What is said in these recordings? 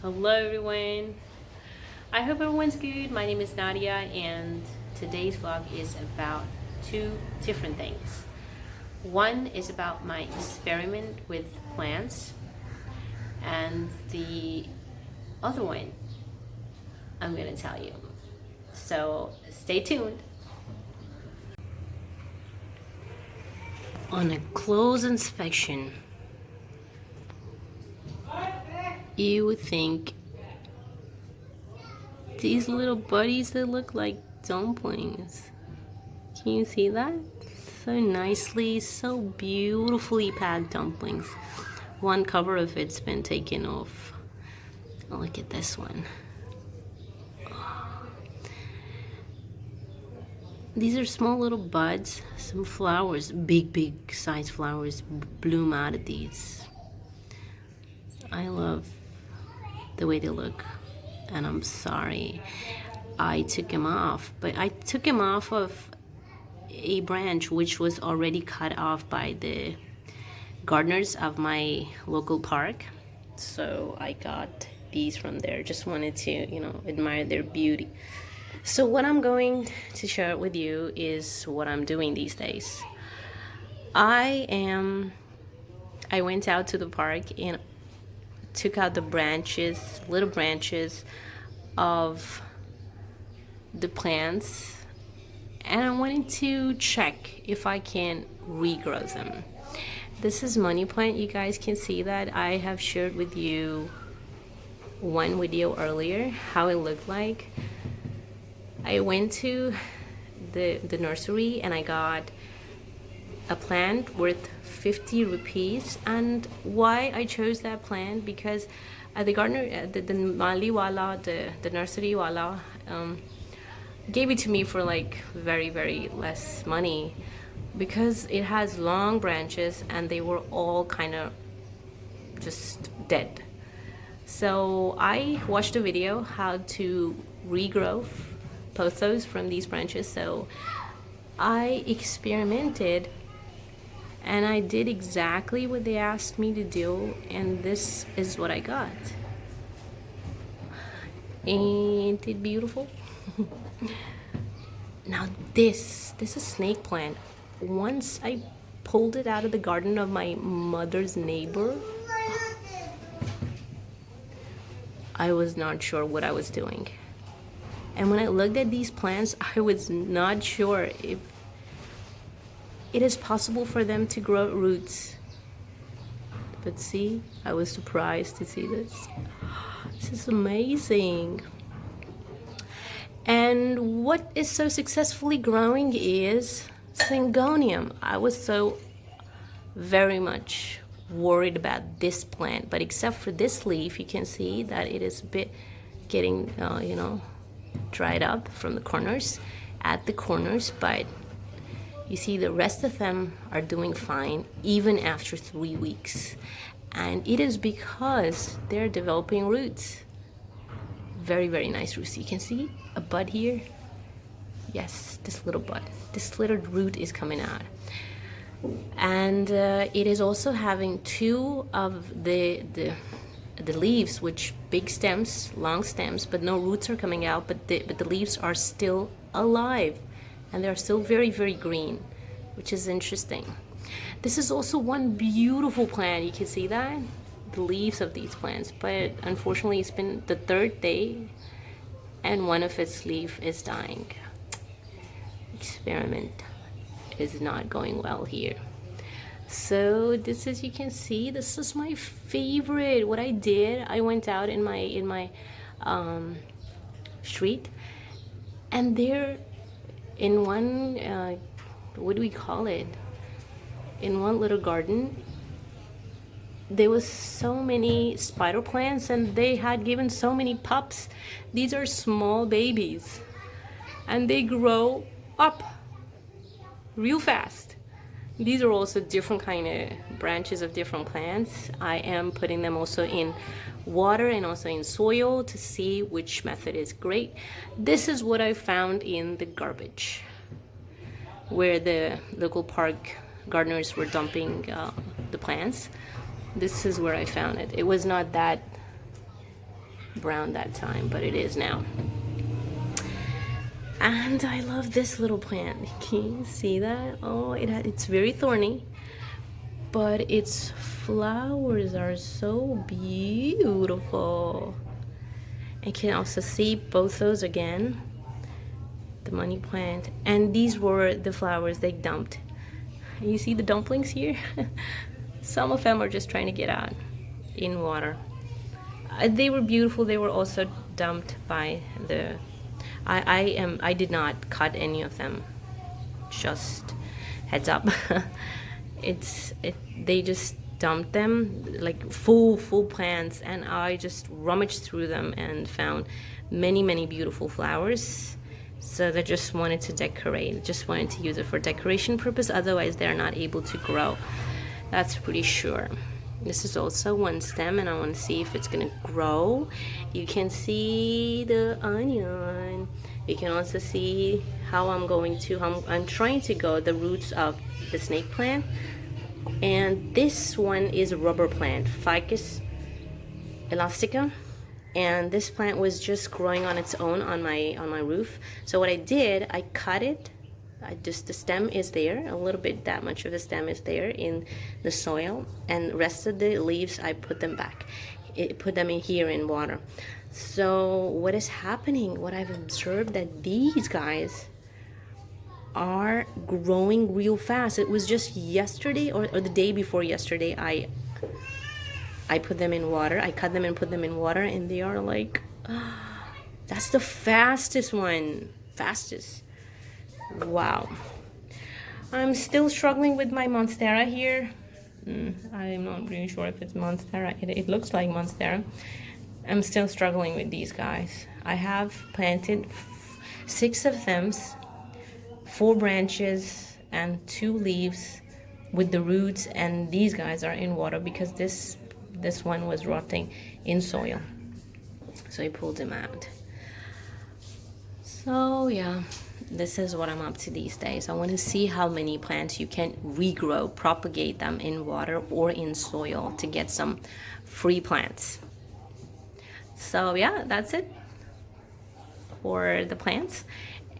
Hello everyone. I hope everyone's good. My name is Nadia and today's vlog is about two different things. One is about my experiment with plants and the other one I'm going to tell you. So stay tuned. On a close inspection, you would think these little buddies that look like dumplings. Can you see that? So nicely, so beautifully packed dumplings. One cover of it's been taken off. Oh, look at this one. These are small little buds, some flowers, big size flowers bloom out of these. I love the way they look, and I'm sorry I took him off, but I took him off of a branch which was already cut off by the gardeners of my local park. So I got these from there. Just wanted to, admire their beauty. So what I'm going to share with you is what I'm doing these days. I went out to the park and took out the little branches of the plants, and I wanted to check if I can regrow them. This is money plant. You guys can see that I have shared with you one video earlier how it looked like. I went to the nursery and I got a plant worth 50 rupees. And why I chose that plant, because the gardener, the mali wala, the nursery wala, gave it to me for like very less money, because it has long branches and they were all kind of just dead. So I watched a video how to regrow pothos from these branches. So I experimented and I did exactly what they asked me to do, and this is what I got. Ain't it beautiful? Now this is snake plant. Once I pulled it out of the garden of my mother's neighbor, I was not sure what I was doing. And when I looked at these plants, I was not sure if it is possible for them to grow roots. But see, I was surprised to see this. This is amazing. And what is so successfully growing is syngonium. I was so very much worried about this plant, but except for this leaf, you can see that it is a bit getting, dried up from the corners, at the corners, but you see the rest of them are doing fine even after 3 weeks. And it is because they're developing roots. Very nice roots. You can see a bud here. Yes, this little bud. This little root is coming out. And it is also having two of the leaves, which big stems, long stems, but no roots are coming out, but the leaves are still alive. And they're still very green, which is interesting. This is also one beautiful plant. You can see that? The leaves of these plants. But unfortunately, it's been the third day and one of its leaf is dying. Experiment is not going well here. So this is, you can see, this is my favorite. What I did, I went out in my street, and there in one, what do we call it? In one little garden, there was so many spider plants and they had given so many pups. These are small babies and they grow up real fast. These are also different kind of branches of different plants. I am putting them also in water and also in soil to see which method is great. This is what I found in the garbage where the local park gardeners were dumping the plants. This is where I found it. It was not that brown that time, but it is now. And I love this little plant. Can you see that? Oh, it's very thorny, but its flowers are so beautiful. I can also see both those again, the money plant, and these were the flowers they dumped. You see the dumplings here? Some of them are just trying to get out in water. They were beautiful. They were also dumped by the I did not cut any of them. Just heads up. They just dumped them like full plants, and I just rummaged through them and found many beautiful flowers. So they just wanted to decorate, just wanted to use it for decoration purpose. Otherwise, they're not able to grow. That's pretty sure. This is also one stem, and I want to see if it's gonna grow. You can see the onion. You can also see how I'm trying to go the roots of the snake plant. And this one is a rubber plant, Ficus elastica. And this plant was just growing on its own on my roof. So what I did, I cut it. The stem is there, a little bit, that much of the stem is there in the soil, and rest of the leaves I put them back. Put them in here in water. So what is happening, what I've observed, that these guys are growing real fast. It was just yesterday or the day before yesterday, I put them in water. I cut them and put them in water, and they are like, that's the fastest one. Fastest. Wow. I'm still struggling with my monstera here. I'm not really sure if it's monstera. It looks like monstera. I'm still struggling with these guys. I have planted 6 of them, 4 branches and 2 leaves with the roots, and these guys are in water because this one was rotting in soil. So I pulled them out. So yeah, this is what I'm up to these days. I want to see how many plants you can regrow, propagate them in water or in soil to get some free plants. So yeah, that's it for the plants.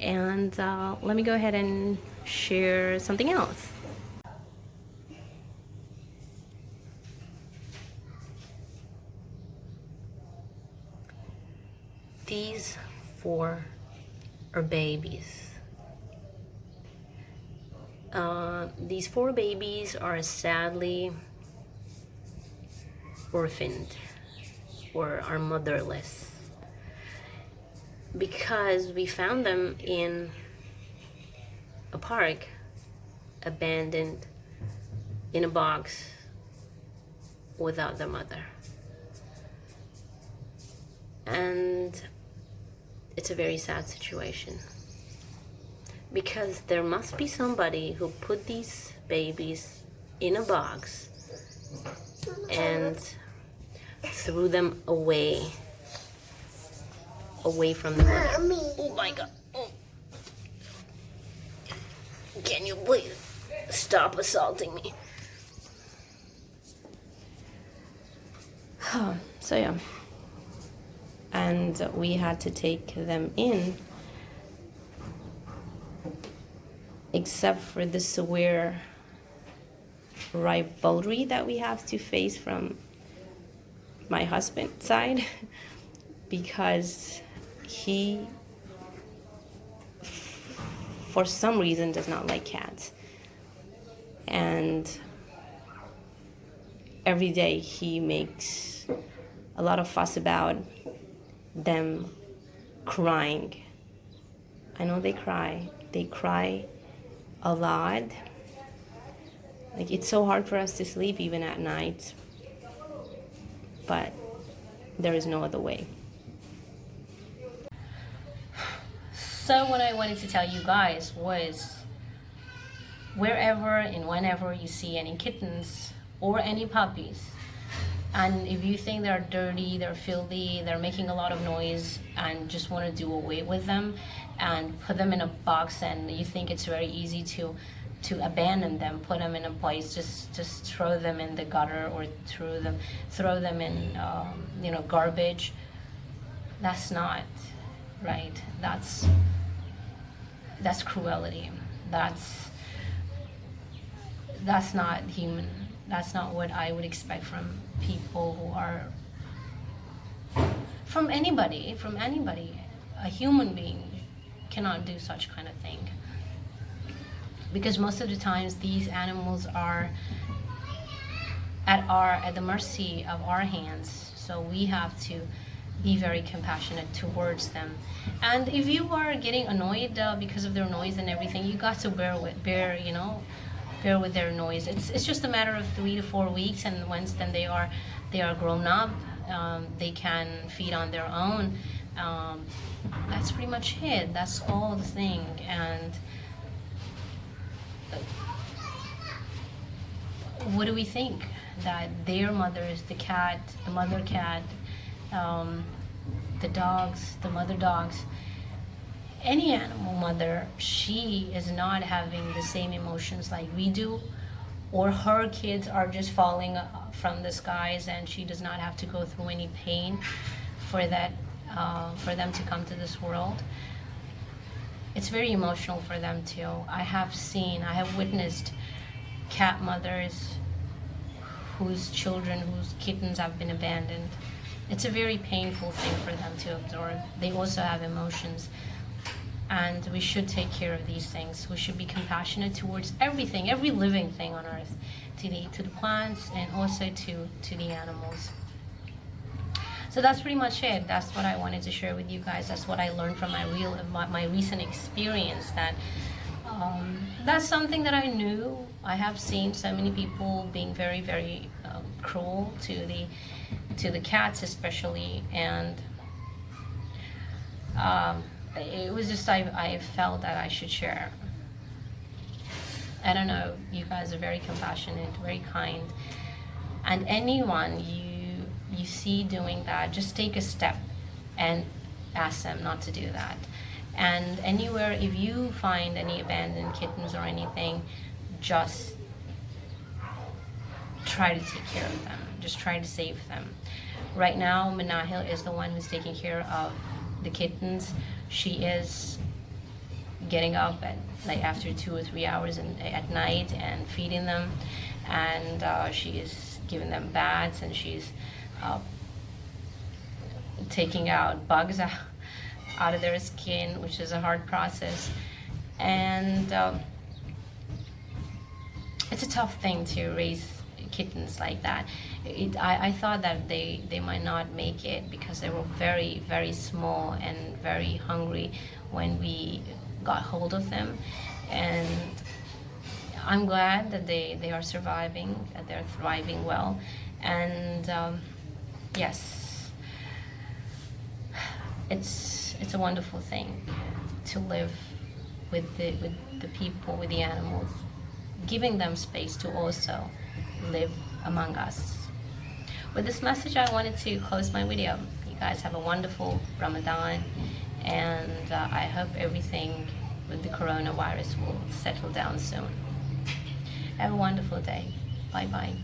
And let me go ahead and share something else. These 4 are babies. These 4 babies are sadly orphaned or are motherless because we found them in a park, abandoned in a box without their mother. And it's a very sad situation because there must be somebody who put these babies in a box and threw them away from the mother. Oh my God. Oh. Can you please stop assaulting me? So yeah. And we had to take them in, except for the severe rivalry that we have to face from my husband's side, because he, for some reason, does not like cats. And every day he makes a lot of fuss about them crying. I know they cry a lot. Like, it's so hard for us to sleep even at night, but there is no other way. So what I wanted to tell you guys was, wherever and whenever you see any kittens or any puppies, and if you think they're dirty, they're filthy, they're making a lot of noise, and just want to do away with them and put them in a box, and you think it's very easy to abandon them, put them in a place, just throw them in the gutter or throw them in garbage, That's not right. That's cruelty. That's not human. That's not what I would expect from people who are, from anybody. A human being cannot do such kind of thing, because most of the times these animals are at the mercy of our hands. So we have to be very compassionate towards them. And if you are getting annoyed because of their noise and everything, you got to bear with their noise. It's just a matter of 3 to 4 weeks, and once then they are grown up, they can feed on their own. That's pretty much it. That's all the thing. And what do we think? That their mothers, the mother cat, the dogs, the mother dogs, any animal mother, she is not having the same emotions like we do, or her kids are just falling from the skies and she does not have to go through any pain for them to come to this world. It's very emotional for them too. I have witnessed cat mothers whose kittens have been abandoned. It's a very painful thing for them to absorb. They also have emotions, and we should take care of these things. We should be compassionate towards everything, every living thing on earth, to the plants and also to the animals. So that's pretty much it. That's what I wanted to share with you guys. That's what I learned from my recent experience. That's something that I knew. I have seen so many people being very, very cruel to the cats, especially, and it was just I felt that I should share. I don't know. You guys are very compassionate, very kind, and anyone you see doing that, just take a step and ask them not to do that. And anywhere, if you find any abandoned kittens or anything, just try to take care of them. Just try to save them. Right now, Manahil is the one who's taking care of the kittens. She is getting up after 2 or 3 hours at night and feeding them, and she is giving them baths, and she's taking out bugs out of their skin, which is a hard process. And it's a tough thing to raise kittens like that. I thought that they might not make it because they were very, very small and very hungry when we got hold of them. And I'm glad that they are surviving, that they're thriving well. And yes, it's a wonderful thing to live with the people, with the animals, giving them space to also live among us. With this message, I wanted to close my video. You guys have a wonderful Ramadan, and I hope everything with the coronavirus will settle down soon. Have a wonderful day. Bye bye.